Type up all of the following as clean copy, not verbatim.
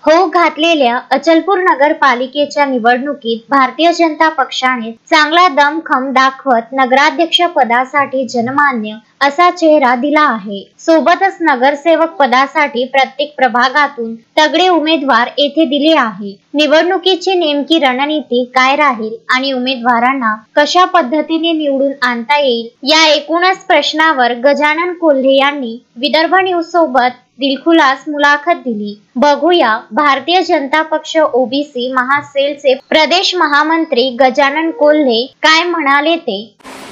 होऊ घातलेल्या अचलपूर नगरपालिकेच्या निवडणुकीत भारतीय जनता पक्षाने चांगला दमखम दाखवत नगराध्यक्ष पदासाठी जनमान्य असा चेहरा दिला आहे. सोबतच नगरसेवक पदासाठी प्रत्येक प्रभागातून तगडे उमेदवार येथे दिले आहे. निवडणुकीची नेमकी रणनीती काय राहील आणि उमेदवारांना कशा पद्धतीने निवडून आणता येईल या एकूणच प्रश्नावर गजानन कोल्हे यांनी विदर्भ न्यूज सोबत दिलखुलास मुलाखत दिली. बघूया भारतीय जनता पक्ष ओबीसी महासेलचे प्रदेश महामंत्री गजानन कोल्हे काय म्हणाले ते.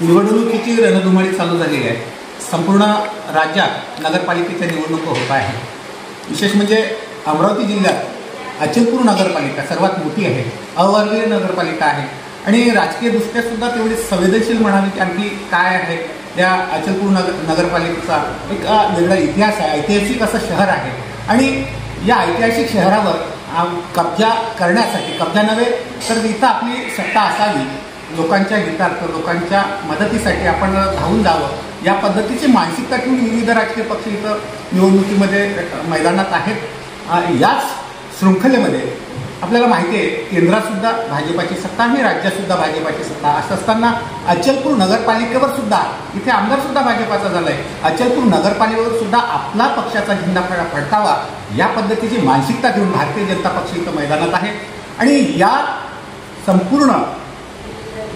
निवडणुकीची रणधुमाळी चालू झाली आहे. संपूर्ण राज्यात नगरपालिकेच्या निवडणुका होत आहे. विशेष म्हणजे अमरावती जिल्ह्यात अचलपूर नगरपालिका सर्वात मोठी आहे, अवर्गीय नगरपालिका आहे आणि राजकीय दृष्ट्या सुद्धा तेवढी संवेदनशील म्हणावी की आणखी काय आहे. त्या अचलपूर नगरपालिकेचा एक वेगळा इतिहास आहे, ऐतिहासिक असं शहर आहे आणि या ऐतिहासिक शहरावर कब्जा करण्यासाठी, कब्जा नव्हे तर इथं आपली सत्ता असावी, लोकांच्या हितार्थ, लोकांच्या मदतीसाठी आपण धावून जावं या पद्धतीची मानसिकता ठेवून विविध राजकीय पक्ष इथं निवडणुकीमध्ये मैदानात आहेत. याच शृंखलेमध्ये आपल्याला माहिती आहे केंद्रात सुद्धा भाजपाची सत्ता आणि राज्यात सुद्धा भाजपाची सत्ता असं असताना अचलपूर नगरपालिकेवर सुद्धा इथे आमदार सुद्धा भाजपाचा झालाय. अचलपूर नगरपालिकेवर सुद्धा आपला पक्षाचा झेंडा फडकावा या पद्धतीची मानसिकता घेऊन भारतीय जनता पक्ष इथं मैदानात आहे आणि या संपूर्ण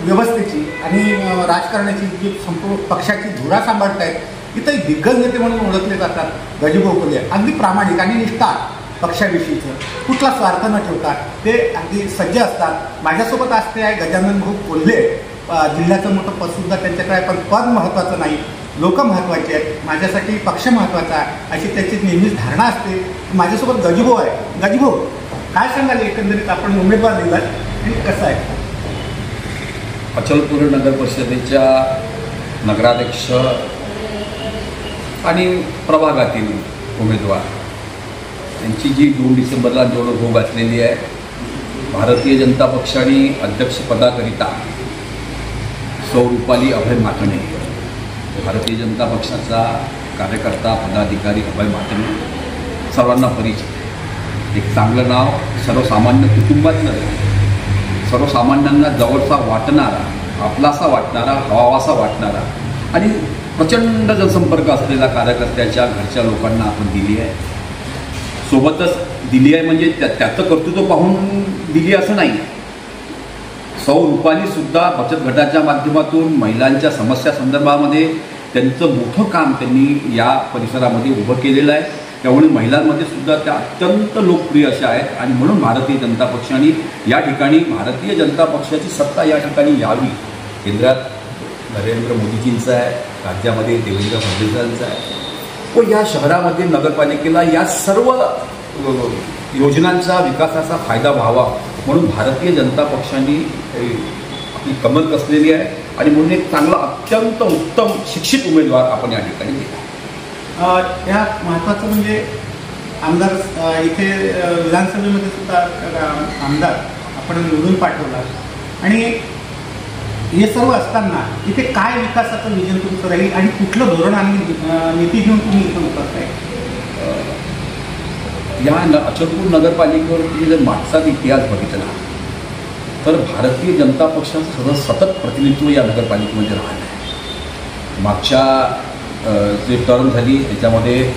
व्यवस्थेची आणि राजकारणाची जी संपूर्ण पक्षाची धुरा सांभाळत आहेत इथं दिग्गज नेते म्हणून ओळखले जातात गजूभाऊ कोल्हे. अगदी प्रामाणिक आणि निष्ठा पक्षाविषयीचं कुठला स्वार्थ न ठेवता ते अगदी सज्ज असतात. माझ्यासोबत असते आहे गजानन भाऊ कोल्हे. जिल्ह्याचं मोठं पदसुद्धा त्यांच्याकडे आहे, पण पद महत्त्वाचं नाही, लोक महत्त्वाचे आहेत, माझ्यासाठी पक्ष महत्त्वाचा आहे अशी त्याची नेहमीच धारणा असते. माझ्यासोबत गजूभाऊ आहे. गजूभाऊ काय सांगाल एकंदरीत आपण उमेदवार दिलात आणि कसं आहे? अचलपूर नगर परिषदेच्या नगराध्यक्ष आणि प्रभागातील उमेदवार यांची जी 2 डिसेंबरला निवडणूक होऊ घातलेली आहे. भारतीय जनता पक्षाने अध्यक्षपदाकरिता सौ रुपाली अभय माटणे, भारतीय जनता पक्षाचा कार्यकर्ता पदाधिकारी अभय माटणे, सर्वांना परिचित, एक चांगलं नाव, सर्वसामान्य कुटुंबातलं, सर्वसामान्यांना जवळचा वाटणारा, आपलासा वाटणारा, हवावासा वाटणारा आणि प्रचंड जनसंपर्क असलेल्या कार्यकर्त्याच्या घरच्या लोकांना आपण दिली आहे. सोबतच दिली आहे म्हणजे त्याचं कर्तृत्व पाहून दिली असं नाही. सौ रुपालीसुद्धा बचत गटाच्या माध्यमातून महिलांच्या समस्या संदर्भामध्ये त्यांचं मोठं काम त्यांनी या परिसरामध्ये उभं केलेलं आहे. त्यामुळे महिलांमध्ये सुद्धा त्या अत्यंत लोकप्रिय अशा आहेत आणि म्हणून भारतीय जनता पक्षाने या ठिकाणी भारतीय जनता पक्षाची सत्ता या ठिकाणी यावी. केंद्रात नरेंद्र मोदीजींचं आहे, राज्यामध्ये देवेंद्र फडणवीसांचं आहे व या शहरामध्ये नगरपालिकेला या सर्व योजनांचा विकासाचा फायदा व्हावा म्हणून भारतीय जनता पक्षाने आपली कमर कसलेली आहे आणि म्हणून एक चांगला अत्यंत उत्तम शिक्षित उमेदवार आपण या ठिकाणी दिला. या महत्त्वाचं म्हणजे आमदार इथे विधानसभेमध्ये सुद्धा आमदार आपण निवडून पाठवला आणि हे सर्व असताना इथे काय विकासाचं विजन तुमचं राहील आणि कुठलं धोरण आणि नीती घेऊन तुम्ही इथं उतरताय? या अचलपूर नगरपालिकेवर तुम्ही जर मागचा इतिहास बघितला तर भारतीय जनता पक्षाचं सतत प्रतिनिधित्व या नगरपालिकेमध्ये राहिलं आहे. मागच्या जे टर्म झाली त्याच्यामध्ये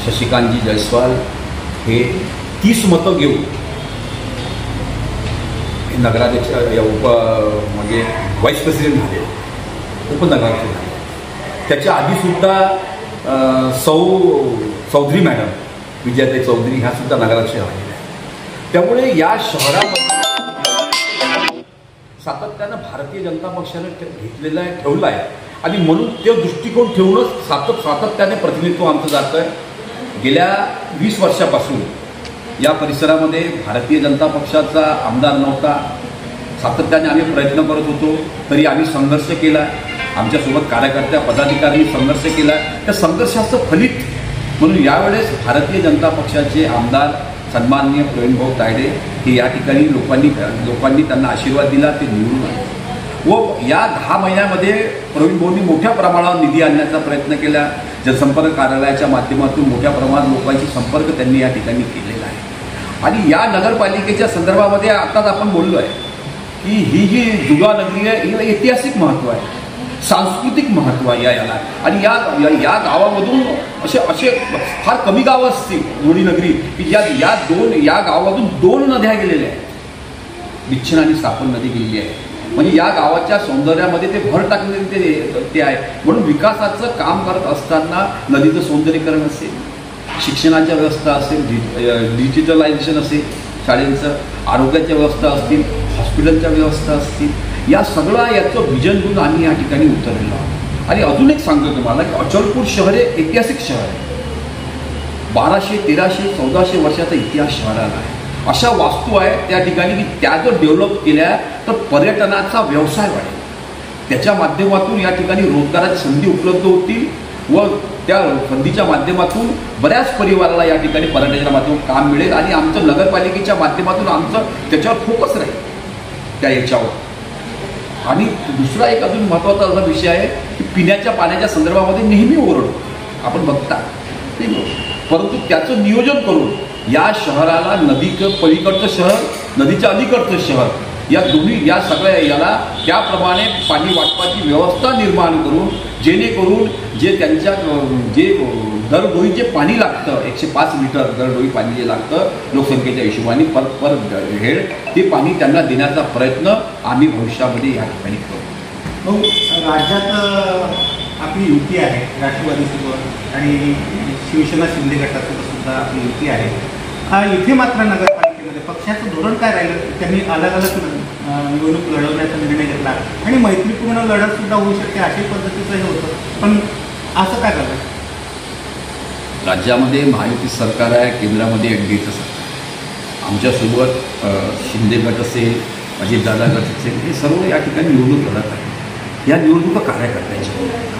शशिकांतजी जयस्वाल हे 30 मतं घेऊन नगराध्यक्ष या म्हणजे व्हाईस प्रेसिडेंट झाले, उपनगराध्यक्ष झाले. त्याच्या आधीसुद्धा चौधरी मॅडम, विजयाताई चौधरी ह्या सुद्धा नगराध्यक्ष झालेल्या आहेत. त्यामुळे या शहरामध्ये सातत्यानं भारतीय जनता पक्षाने घेतलेलं आहे, ठेवलं आहे आणि म्हणून ते दृष्टिकोन ठेवूनच सातत्याने प्रतिनिधित्व आमचं जातं आहे. गेल्या 20 वर्षापासून या परिसरामध्ये भारतीय जनता पक्षाचा आमदार नव्हता. सातत्याने आम्ही प्रयत्न करत होतो, तरी आम्ही संघर्ष केला. आमच्यासोबत कार्यकर्त्या पदाधिकाऱ्यांनी संघर्ष केला. त्या संघर्षाचं फलित म्हणून यावेळेस भारतीय जनता पक्षाचे आमदार सन्माननीय प्रवीणभाऊ तायडे हे या ठिकाणी लोकांनी त्यांना आशीर्वाद दिला, ते निवडून आले व या 10 महिन्यामध्ये प्रवीणभाऊंनी मोठ्या प्रमाणावर निधी आणण्याचा प्रयत्न केला. जनसंपर्क कार्यालयाच्या माध्यमातून मोठ्या प्रमाणात लोकांशी संपर्क त्यांनी या ठिकाणी केलेला आहे आणि या नगरपालिकेच्या संदर्भामध्ये आताच आपण बोललो आहे की ही जी जुगा नगरी आहे हिला ऐतिहासिक महत्त्व आहे, सांस्कृतिक महत्त्व आहे याला. आणि या गावामधून असे फार कमी गावं असतील लोणी नगरी की या गावातून 2 नद्या गेलेल्या आहेत. बिच्छन आणि सापन नदी गेलेली आहे. म्हणजे या गावाच्या सौंदर्यामध्ये ते भर टाकलेले ते आहे. म्हणून विकासाचं काम करत असताना नदीचं सौंदर्यीकरण असेल, शिक्षणाच्या व्यवस्था असेल, डिजिटलायझेशन असेल, शाळेंचं आरोग्याच्या व्यवस्था असतील, हॉस्पिटलच्या व्यवस्था असतील, या याचं विजन घेऊन आम्ही या ठिकाणी उतरलेलो आहोत. आणि अजून एक सांगतो तुम्हाला की अचलपूर शहर हे ऐतिहासिक शहर आहे. 1200, 1300, 1400 वर्षाचा इतिहास शहराला आहे. अशा वास्तू आहेत त्या ठिकाणी की त्या जर डेव्हलप केल्या तर पर्यटनाचा व्यवसाय वाढेल. त्याच्या माध्यमातून या ठिकाणी रोजगाराची संधी उपलब्ध होतील व त्या संधीच्या माध्यमातून बऱ्याच परिवाराला या ठिकाणी पर्यटनाच्या माध्यमातून काम मिळेल. आणि आमचं नगरपालिकेच्या माध्यमातून आमचं त्याच्यावर फोकस राहील त्या याच्यावर. आणि दुसरा एक अजून महत्त्वाचा असा विषय आहे की पिण्याच्या पाण्याच्या संदर्भामध्ये नेहमी ओरडतो आपण बघता, परंतु त्याचं नियोजन करून या शहराला नदीचं पलीकडचं शहर, नदीच्या अलीकडचं शहर या दोन्ही या सगळ्या याला त्याप्रमाणे पाणी वाटपाची व्यवस्था निर्माण करून जेणेकरून जे त्यांच्या दरडोई जे पाणी लागतं 105 लिटर दरडोई पाणी जे लागतं लोकसंख्येच्या हिशोबाने पर हेड ते पाणी त्यांना देण्याचा प्रयत्न आम्ही भविष्यामध्ये या ठिकाणी करू. राज्यात आपली युती आहे राष्ट्रवादीसोबत आणि शिवसेना शिंदे गटासोबत सुद्धा आपली युती आहे. इथे मात्र नगरपालिकेमध्ये पक्षाचं धोरण काय राहिलं? त्यांनी अलग अलग निवडणूक लढवण्याचा निर्णय घेतला आणि मैत्रीपूर्ण लढत सुद्धा होऊ शकते अशा पद्धतीचं हे होतं. पण असं काय झालं? राज्यामध्ये महायुती सरकार आहे, केंद्रामध्ये एनडीएचं सरकार. आमच्यासोबत शिंदे गट असेल, अजितदादा गट असेल, हे सर्व या ठिकाणी निवडणूक लढत आहे. या निवडणुका कार्यकर्त्यांच्या.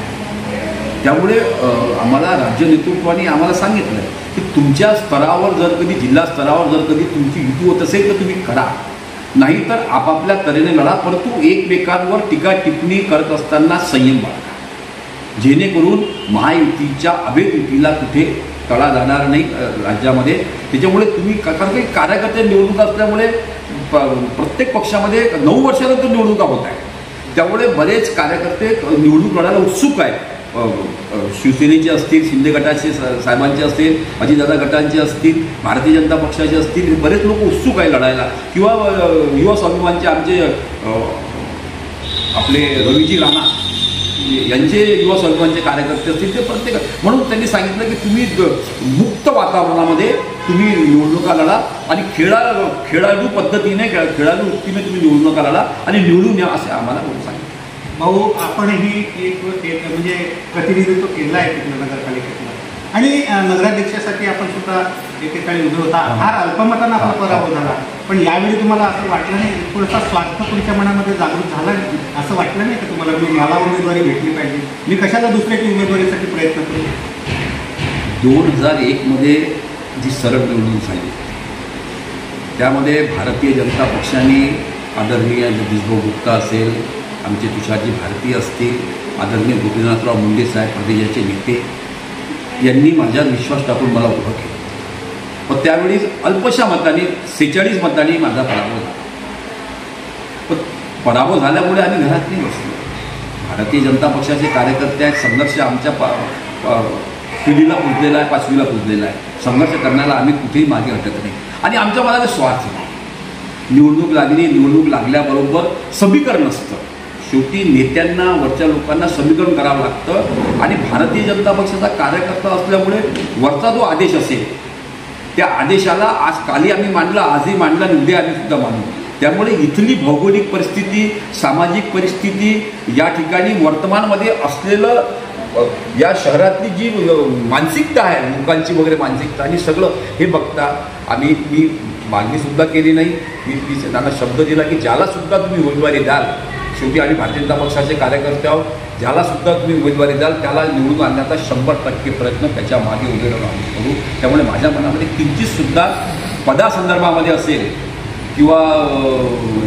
त्यामुळे आम्हाला राज्य नेतृत्वाने आम्हाला सांगितलं की तुमच्या स्तरावर जर कधी जिल्हा स्तरावर जर कधी तुमची युती होत असेल तर तुम्ही करा, नाहीतर आपापल्या तऱ्हेने लढा, परंतु एकमेकांवर टीका टिप्पणी करत असताना संयम बाळगा, जेणेकरून महायुतीच्या अभेद युतीला कुठे तडा जाणार नाही राज्यामध्ये. त्याच्यामुळे तुम्ही कारण काही कार्यकर्ते निवडणूक असल्यामुळे प्रत्येक पक्षामध्ये 9 वर्षानंतर निवडणुका होत आहेत. त्यामुळे बरेच कार्यकर्ते निवडणूक लढायला उत्सुक आहेत. शिवसेनेचे असतील, शिंदे गटाचे साहेबांचे असतील, अजितदादा गटांचे असतील, भारतीय जनता पक्षाचे असतील, हे बरेच लोक उत्सुक आहे लढायला. किंवा युवा स्वाभिमानचे आमचे आपले रवीजी राणा यांचे युवा स्वाभिमानचे कार्यकर्ते असतील, ते प्रत्येक म्हणून त्यांनी सांगितलं की तुम्ही मुक्त वातावरणामध्ये तुम्ही निवडणुका लढा आणि खेळाडू पद्धतीने खेळाडू वृत्तीने तुम्ही निवडणुका लढा आणि निवडून या असे आम्हाला सांगितलं. भाऊ, आपणही एक म्हणजे प्रतिनिधित्व केलं आहे तिथलं नगरपालिकेतलं आणि नगराध्यक्षासाठी आपण सुद्धा एकेकाळी उभे होता. फार अल्पमतानं आपला पराभव झाला, पण यावेळी तुम्हाला असं वाटलं नाही, थोडासा स्वार्थ तुमच्या मनामध्ये जागृत झाला नाही? असं वाटलं नाही का तुम्हाला मला उमेदवारी भेटली पाहिजे, मी कशाला दुसऱ्याची उमेदवारीसाठी प्रयत्न करू? 2001 जी सरळ निवडणूक झाली त्यामध्ये भारतीय जनता पक्षाने आदरणीय जगदीशभाऊ गुप्ता असेल, आमचे तुषारजी भारती असतील, आदरणीय गोपीनाथराव मुंडे साहेब प्रदेशाचे नेते यांनी माझ्यावर विश्वास टाकून मला उभं केलं. पण त्यावेळी अल्पशा मताने 46 मतांनी माझा पराभव झाला. पण पराभव झाल्यामुळे आम्ही घरात नाही बसलो. भारतीय जनता पक्षाचे कार्यकर्ते आहेत. संघर्ष आमच्या पिढीला पुजलेला आहे, 5वीला पुजलेला आहे. संघर्ष करण्याला आम्ही कुठेही मागे हटत नाही आणि आमच्या मनात स्वार्थ नाही. निवडणूक लागली, निवडणूक लागल्याबरोबर समीकरण असतं. शेवटी नेत्यांना, वरच्या लोकांना समीकरण करावं लागतं आणि भारतीय जनता पक्षाचा कार्यकर्ता असल्यामुळे वरचा जो आदेश असेल त्या आदेशाला आज काली आम्ही मांडला, आजही मांडला आणि उद्या आम्ही सुद्धा मांडू. त्यामुळे इथली भौगोलिक परिस्थिती, सामाजिक परिस्थिती, या ठिकाणी वर्तमानमध्ये असलेलं या शहरातली जी मानसिकता आहे, लोकांची वगैरे मानसिकता आणि सगळं हे बघता मी मागणीसुद्धा केली नाही. मी त्यांना शब्द दिला की ज्यालासुद्धा तुम्ही उमेदवारी द्याल, शेवटी आम्ही भारतीय जनता पक्षाचे कार्यकर्ते आहोत, ज्यालासुद्धा तुम्ही उमेदवारी द्याल त्याला निवडून आणण्याचा 100% प्रयत्न त्याच्या मागे उभे राहून आम्ही करू. त्यामुळे माझ्या मनामध्ये किंचितसुद्धा पदासंदर्भामध्ये असेल किंवा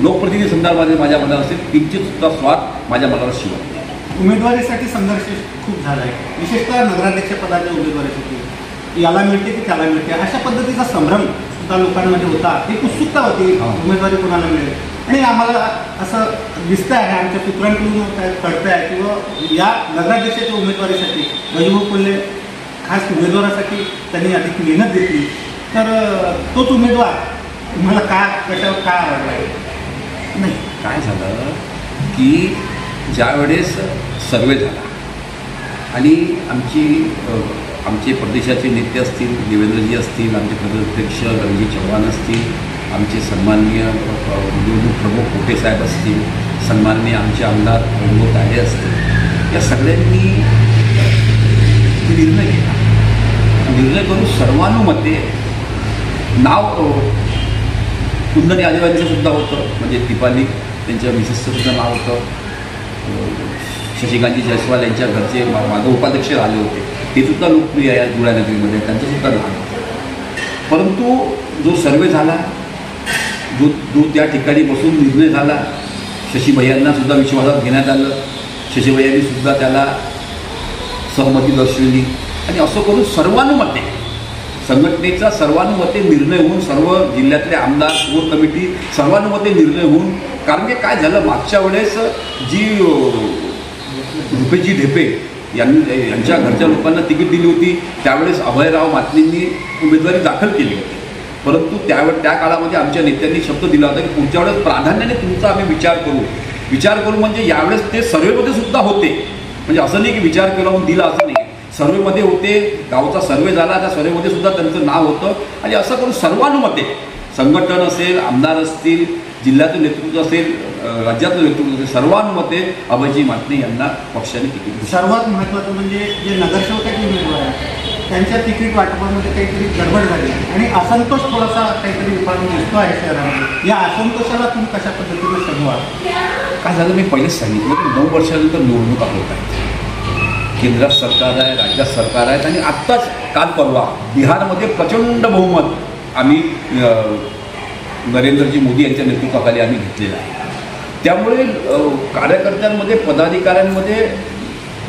लोकप्रतिनिधी संदर्भामध्ये माझ्या मनात असेल किंचितसुद्धा स्वार्थ माझ्या मनाला शिवत. उमेदवारीसाठी संघर्ष खूप झाला आहे, विशेषतः नगराध्यक्ष पदाच्या उमेदवारीसाठी. याला मिळते की त्याला मिळते अशा पद्धतीचा संभ्रम सुद्धा लोकांमध्ये होता, एक उत्सुकता होती उमेदवारी कोणाला मिळेल. आणि आम्हाला असं दिसतं आहे, आमच्या पुत्रांकडून कळतं आहे किंवा या नगराध्यक्षाच्या उमेदवारीसाठी गजूभाऊ कोल्हे खास उमेदवारासाठी त्यांनी अधिक मेहनत घेतली. तर तोच उमेदवार तुम्हाला कशावर का आवडला आहे? नाही, काय झालं की ज्यावेळेस सर्वे झाला आणि आमचे प्रदेशाचे नेते असतील, देवेंद्रजी असतील, आमचे प्रदेशाध्यक्ष रणजी चव्हाण असतील, आमचे सन्माननीय निवडणूक प्रमुख कोटेसाहेब असतील, सन्माननीय आमचे आमदार रंगो ताडे असतील, या सगळ्यांनी निर्णय घेतला. निर्णय करून सर्वानुमते नाव कुंदनी आदिवासींचं सुद्धा होतं, म्हणजे दीपाली त्यांच्या मिसेसचं सुद्धा नाव होतं. शशिकांतजी जयस्वाल यांच्या घरचे मागं उपाध्यक्ष आले होते, ते सुद्धा लोकप्रिय आहे धुळ्यानगरीमध्ये, त्यांचंसुद्धा नाव होतं. परंतु जो सर्वे झाला, जो त्या ठिकाणी बसून निर्णय झाला, शशीभैयांना सुद्धा विश्वासात घेण्यात आलं, शशीभैयांनी सुद्धा त्याला सहमती दर्शवली आणि असं करून सर्वानुमते संघटनेचा सर्वानुमते निर्णय होऊन सर्व जिल्ह्यातले आमदार कोर कमिटी सर्वानुमते निर्णय होऊन, कारण की काय झालं, मागच्या वेळेस जी रुपेजी ढेपे यांच्या घरच्या लोकांना तिकीट दिली होती त्यावेळेस अभयराव मातनींनी उमेदवारी दाखल केली होती. परंतु त्या काळामध्ये आमच्या नेत्यांनी शब्द दिला होता की पुढच्या वेळेस प्राधान्याने तुमचा आम्ही विचार करू म्हणजे यावेळेस ते सर्वेमध्ये सुद्धा होते, म्हणजे असं नाही की विचार केला म्हणून दिला असं नाही, सर्वेमध्ये होते. गावचा सर्वे झाला, त्या सर्वेमध्ये सुद्धा त्यांचं नाव होतं. आणि असं करून सर्वानुमते संघटन असेल, आमदार असतील, जिल्ह्याचं नेतृत्व असेल, राज्यातलं नेतृत्व असेल, सर्वानुमते अभयजी मातने यांना पक्षाने तिकीट दिलं. सर्वात महत्त्वाचं म्हणजे जे नगरसेवकाचे उमेदवार आहेत त्यांच्या तिकीट वाटपामध्ये काहीतरी गडबड झाली आणि असंतोष थोडासा काहीतरी उपाय दिसतो आहे शहरामध्ये. या असंतोषाला तुम्ही कशा पद्धतीने समोर? काय झालं, मी पहिलेच सांगितलं की 9 वर्षानंतर निवडणुका होत आहेत. केंद्रात सरकार आहे, राज्यात सरकार आहेत आणि आत्ताच काल परवा बिहारमध्ये प्रचंड बहुमत आम्ही नरेंद्रजी मोदी यांच्या नेतृत्वाखाली आम्ही घेतलेलं आहे. त्यामुळे कार्यकर्त्यांमध्ये, पदाधिकाऱ्यांमध्ये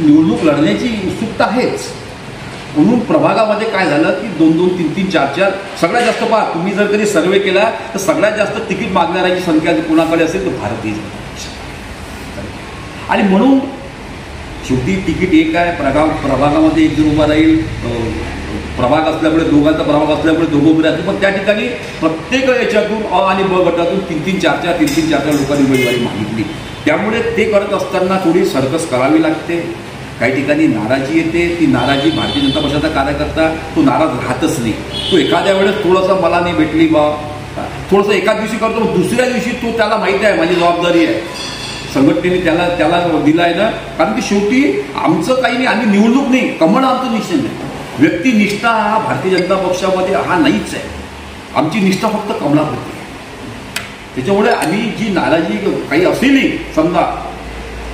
निवडणूक लढण्याची उत्सुकता आहेच. म्हणून प्रभागामध्ये काय झालं की 2-2, 3-3, 4-4 सगळ्यात जास्त पहा, तुम्ही जर कधी सर्वे केला तर सगळ्यात जास्त तिकीट मागणाऱ्याची संख्या कोणाकडे असेल तर भारतीय जनता पक्ष. आणि म्हणून शेवटी तिकीट एक आहे, प्रभागामध्ये एक जण उभा राहील, प्रभाग असल्यामुळे दोघांचा प्रभाग असल्यामुळे दोघं उभे राहतील. पण त्या ठिकाणी प्रत्येक याच्यातून अ आणि ब गटातून 3-3, 4-4 लोकांनी उमेदवारी मागितली. त्यामुळे ते करत असताना थोडी सर्कस करावी लागते. काही ठिकाणी नाराजी येते, ती नाराजी भारतीय जनता पक्षाचा कार्यकर्ता तो नाराज राहतच नाही. तो एखाद्या वेळेस थोडंसं मला नाही भेटली बा, थोडंसं एका दिवशी करतो, दुसऱ्या दिवशी तो त्याला माहिती आहे माझी जबाबदारी आहे, संघटनेने त्याला दिला आहे ना. कारण की शेवटी आमचं काही नाही, आम्ही निवडणूक नाही, कमळ आमचं निश्चित नाही. व्यक्तिनिष्ठा हा भारतीय जनता पक्षामध्ये हा नाहीच आहे. आमची निष्ठा फक्त कमळाप्रती आहे. त्याच्यामुळे आम्ही जी नाराजी काही असेलही समजा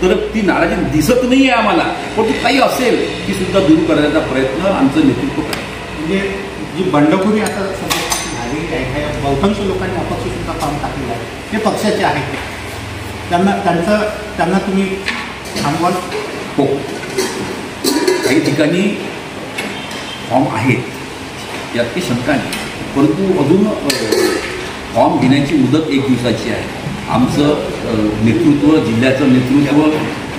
तर ती नाराजी दिसत नाही आहे आम्हाला, पण ती काही असेल ती सुद्धा दूर करण्याचा प्रयत्न आमचं नेतृत्व करेल. म्हणजे जी बंडखोरी आता सध्या झालेली आहे, बहुतांश लोकांनी अपक्ष सुद्धा पाऊल टाकलेलं आहे, ते पक्षाचे आहेत, त्यांना तुम्ही थांबवाल? हो, काही ठिकाणी फॉर्म आहेत यात काही शंका नाही, परंतु अजून फॉर्म घेण्याची मुदत 1 दिवसाची आहे. आमचं नेतृत्व, जिल्ह्याचं नेतृत्व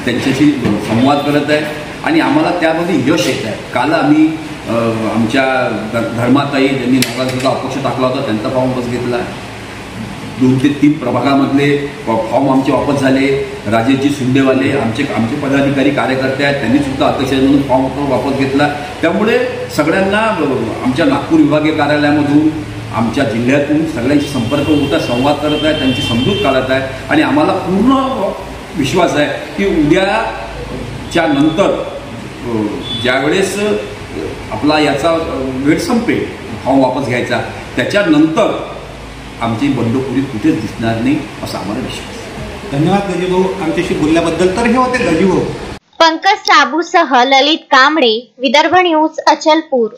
त्यांच्याशी संवाद करत आहे आणि आम्हाला त्यामध्ये यश येत आहे. काल आम्ही आमच्या धर्माताई ज्यांनी नगराध्यक्षाचा अपक्ष टाकला होता त्यांचा फॉर्म वापस घेतला. 2 ते 3 प्रभागामधले फॉर्म आमचे वापस झाले. राजेशजी सुंदेवाले आमचे पदाधिकारी कार्यकर्ते आहेत, त्यांनी सुद्धा अध्यक्ष म्हणून फॉर्म वापस घेतला. त्यामुळे सगळ्यांना आमच्या नागपूर विभागीय कार्यालयामधून, आमच्या जिल्ह्यातून सगळ्यांशी संपर्क होत आहे, संवाद करत आहे, त्यांची समजूत काढत आहे. आणि आम्हाला पूर्ण विश्वास आहे की उद्याच्या नंतर ज्यावेळेस आपला याचा वेळ संपेल फॉर्म वापस घ्यायचा, त्याच्यानंतर आमची बंडखोरी कुठेच दिसणार नाही असा आम्हाला विश्वास. धन्यवाद गजूभाऊ आमच्याशी बोलल्याबद्दल. तर हे होते गजूभाऊ. पंकज साबूसह ललित कांबळे, विदर्भ न्यूज, अचलपूर.